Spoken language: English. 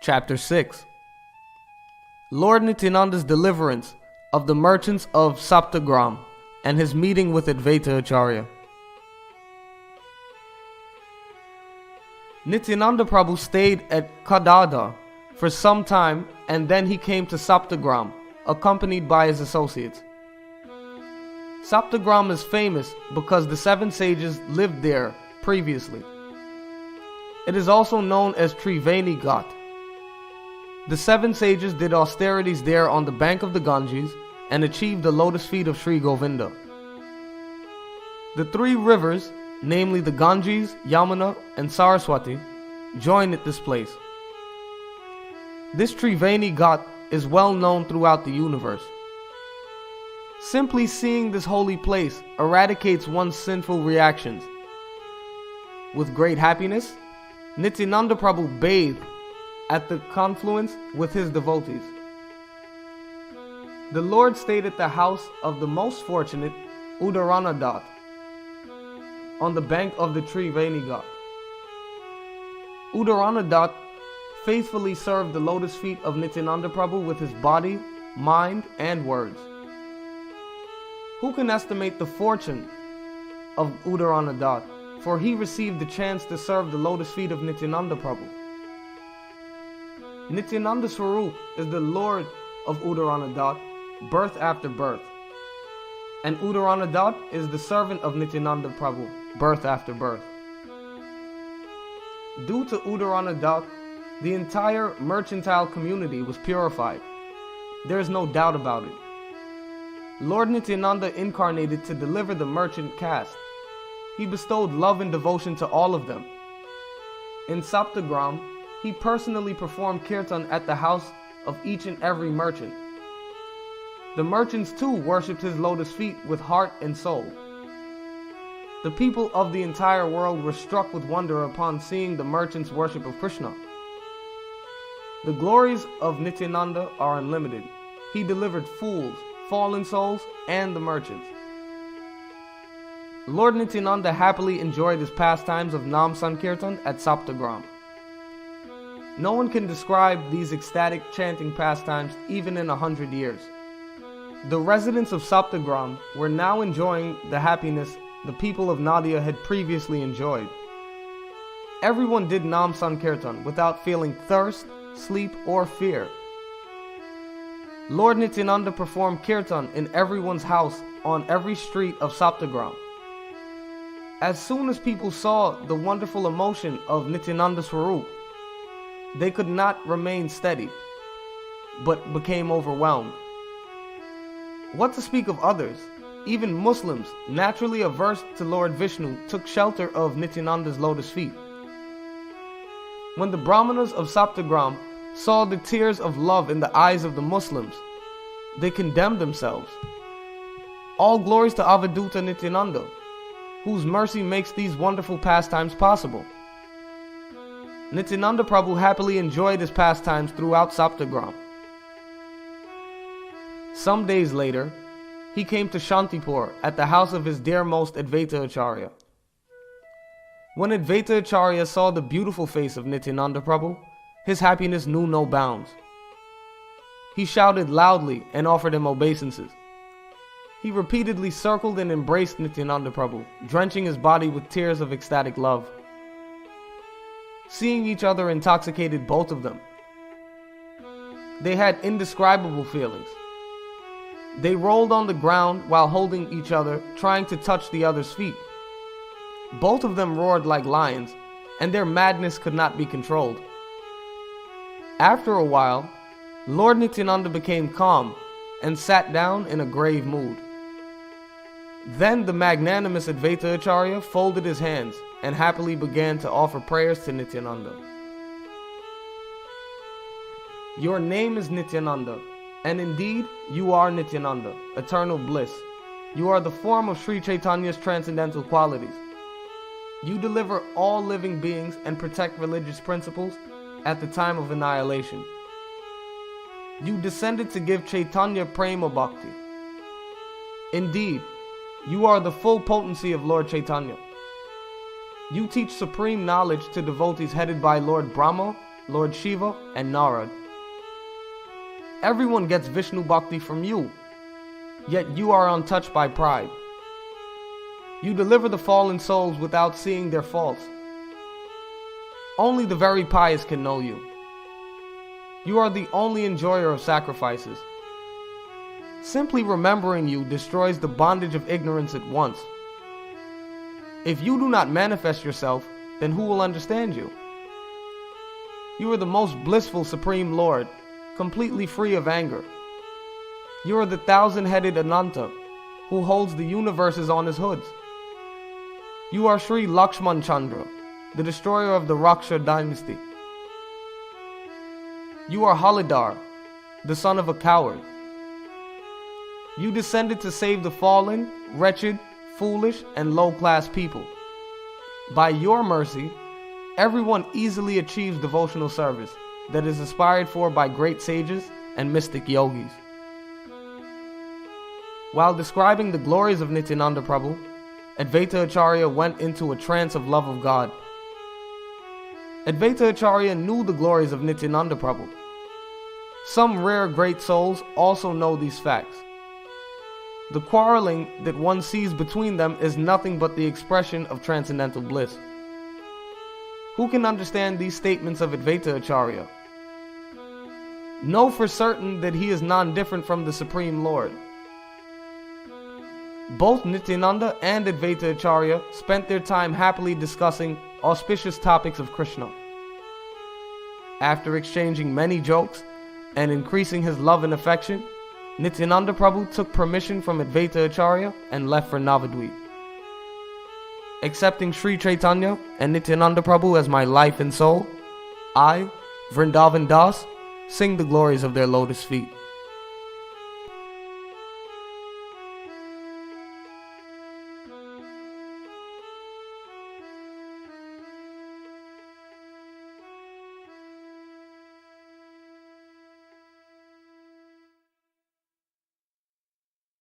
Chapter 6. Lord Nityananda's deliverance of the merchants of Saptagram and his meeting with Advaita Acharya. Nityananda Prabhu stayed at Khanda for some time, and then he came to Saptagram, accompanied by his associates. Saptagram is famous because the 7 sages lived there previously. It is also known as Triveni Ghat. The 7 sages did austerities there on the bank of the Ganges and achieved the lotus feet of Sri Govinda. The 3 rivers, namely the Ganges, Yamuna, and Saraswati, join at this place. This Triveni Ghat is well known throughout the universe. Simply seeing this holy place eradicates one's sinful reactions. With great happiness, Nityananda Prabhu bathed at the confluence with his devotees. The Lord stayed at the house of the most fortunate Udaranadath on the bank of the Triveni Ghat. Udaranadath faithfully served the lotus feet of Nityananda Prabhu with his body, mind, and words. Who can estimate the fortune of Udaranadath, for he received the chance to serve the lotus feet of Nityananda Prabhu. Nityananda Swarup is the Lord of Udaranadath, birth after birth. And Udaranadath is the servant of Nityananda Prabhu, birth after birth. Due to Udaranadath, the entire mercantile community was purified. There is no doubt about it. Lord Nityananda incarnated to deliver the merchant caste. He bestowed love and devotion to all of them. In Saptagram, he personally performed kirtan at the house of each and every merchant. The merchants too worshipped his lotus feet with heart and soul. The people of the entire world were struck with wonder upon seeing the merchants' worship of Krishna. The glories of Nityananda are unlimited. He delivered fools, fallen souls, and the merchants. Lord Nityananda happily enjoyed his pastimes of Nam Sankirtan at Saptagram. No one can describe these ecstatic chanting pastimes even in 100 years. The residents of Saptagram were now enjoying the happiness the people of Nadia had previously enjoyed. Everyone did Nam Sankirtan without feeling thirst, sleep, or fear. Lord Nityananda performed kirtan in everyone's house on every street of Saptagram. As soon as people saw the wonderful emotion of Nityananda Swarup, they could not remain steady, but became overwhelmed. What to speak of others? Even Muslims, naturally averse to Lord Vishnu, took shelter of Nityananda's lotus feet. When the Brahmanas of Saptagram saw the tears of love in the eyes of the Muslims, they condemned themselves. All glories to Avaduta Nityananda, whose mercy makes these wonderful pastimes possible. Nityananda Prabhu happily enjoyed his pastimes throughout Saptagram. Some days later, he came to Shantipur at the house of his dearmost Advaita Acharya. When Advaita Acharya saw the beautiful face of Nityananda Prabhu, his happiness knew no bounds. He shouted loudly and offered him obeisances. He repeatedly circled and embraced Nityananda Prabhu, drenching his body with tears of ecstatic love. Seeing each other intoxicated both of them. They had indescribable feelings. They rolled on the ground while holding each other, trying to touch the other's feet. Both of them roared like lions, and their madness could not be controlled. After a while, Lord Nityananda became calm and sat down in a grave mood. Then the magnanimous Advaita Acharya folded his hands and happily began to offer prayers to Nityananda. Your name is Nityananda, and indeed you are Nityananda, eternal bliss. You are the form of Sri Chaitanya's transcendental qualities. You deliver all living beings and protect religious principles at the time of annihilation. You descended to give Chaitanya Prema Bhakti. Indeed, you are the full potency of Lord Chaitanya. You teach supreme knowledge to devotees headed by Lord Brahma, Lord Shiva, and Narad. Everyone gets Vishnu Bhakti from you, yet you are untouched by pride. You deliver the fallen souls without seeing their faults. Only the very pious can know you. You are the only enjoyer of sacrifices. Simply remembering you destroys the bondage of ignorance at once. If you do not manifest yourself, then who will understand you? You are the most blissful Supreme Lord, completely free of anger. You are the thousand-headed Ananta, who holds the universes on his hoods. You are Sri Lakshman Chandra, the destroyer of the Raksha dynasty. You are Halidar, the son of a coward. You descended to save the fallen, wretched, foolish, and low-class people. By your mercy, everyone easily achieves devotional service that is aspired for by great sages and mystic yogis. While describing the glories of Nityananda Prabhu, Advaita Acharya went into a trance of love of God. Advaita Acharya knew the glories of Nityananda Prabhu. Some rare great souls also know these facts. The quarreling that one sees between them is nothing but the expression of transcendental bliss. Who can understand these statements of Advaita Acharya? Know for certain that he is non-different from the Supreme Lord. Both Nityananda and Advaita Acharya spent their time happily discussing auspicious topics of Krishna. After exchanging many jokes and increasing his love and affection, Nityananda Prabhu took permission from Advaita Acharya and left for Navadvip. Accepting Sri Chaitanya and Nityananda Prabhu as my life and soul, I, Vrindavan Das, sing the glories of their lotus feet.